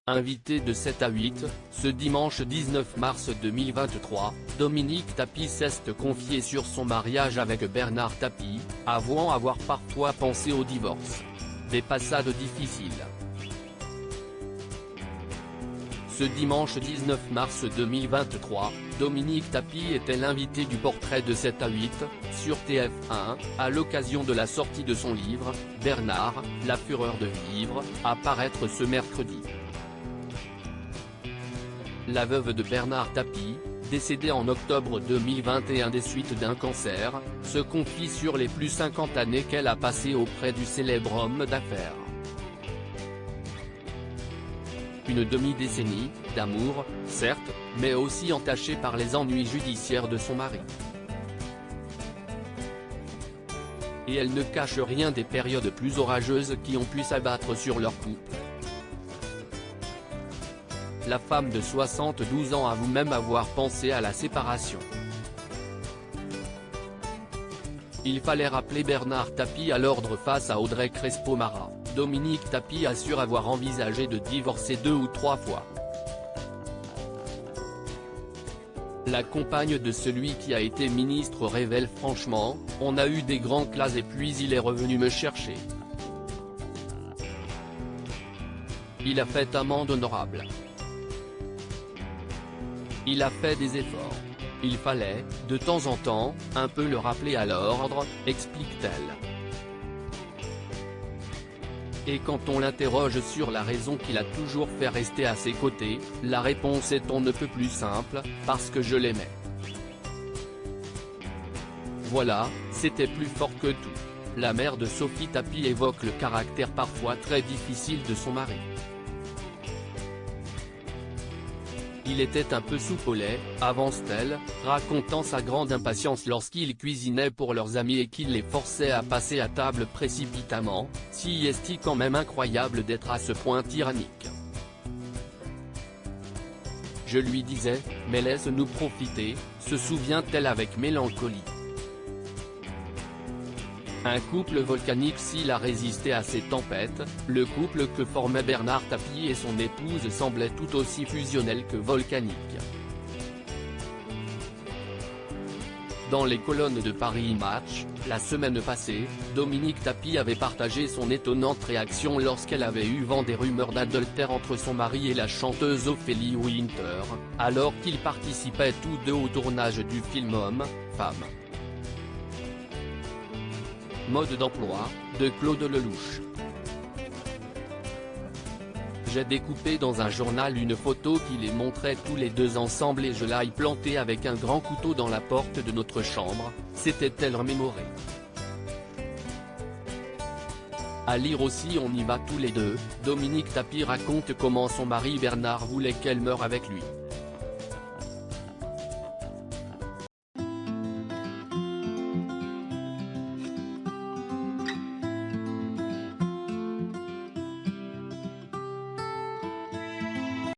Invité de 7 à 8, ce dimanche 19 mars 2023, Dominique Tapie s'est confié sur son mariage avec Bernard Tapie, avouant avoir parfois pensé au divorce. Des passades difficiles. Ce dimanche 19 mars 2023, Dominique Tapie était l'invité du portrait de 7 à 8, sur TF1, à l'occasion de la sortie de son livre, Bernard, la fureur de vivre, à paraître ce mercredi. La veuve de Bernard Tapie, décédée en octobre 2021 des suites d'un cancer, se confie sur les plus 50 années qu'elle a passées auprès du célèbre homme d'affaires. Une demi-décennie, d'amour, certes, mais aussi entachée par les ennuis judiciaires de son mari. Et elle ne cache rien des périodes plus orageuses qui ont pu s'abattre sur leur couple. La femme de 72 ans avoue même avoir pensé à la séparation. Il fallait rappeler Bernard Tapie à l'ordre face à Audrey Crespo-Mara. Dominique Tapie assure avoir envisagé de divorcer 2 ou 3 fois. La compagne de celui qui a été ministre révèle franchement, on a eu des grands clashs et puis il est revenu me chercher. Il a fait amende honorable. Il a fait des efforts. Il fallait, de temps en temps, un peu le rappeler à l'ordre, explique-t-elle. Et quand on l'interroge sur la raison qui l'a toujours fait rester à ses côtés, la réponse est on ne peut plus simple, parce que je l'aimais. Voilà, c'était plus fort que tout. La mère de Sophie Tapie évoque le caractère parfois très difficile de son mari. Il était un peu soupe au lait, avance-t-elle, racontant sa grande impatience lorsqu'il cuisinait pour leurs amis et qu'il les forçait à passer à table précipitamment, si est-il quand même incroyable d'être à ce point tyrannique. Je lui disais, mais laisse-nous profiter, se souvient-elle avec mélancolie. Un couple volcanique s'il a résisté à ces tempêtes, le couple que formaient Bernard Tapie et son épouse semblait tout aussi fusionnel que volcanique. Dans les colonnes de Paris Match, la semaine passée, Dominique Tapie avait partagé son étonnante réaction lorsqu'elle avait eu vent des rumeurs d'adultère entre son mari et la chanteuse Ophélie Winter, alors qu'ils participaient tous deux au tournage du film Homme, Femme. Mode d'emploi, de Claude Lelouch. J'ai découpé dans un journal une photo qui les montrait tous les deux ensemble et je l'ai plantée avec un grand couteau dans la porte de notre chambre, s'était-elle remémorée. À lire aussi On y va tous les deux, Dominique Tapie raconte comment son mari Bernard voulait qu'elle meure avec lui.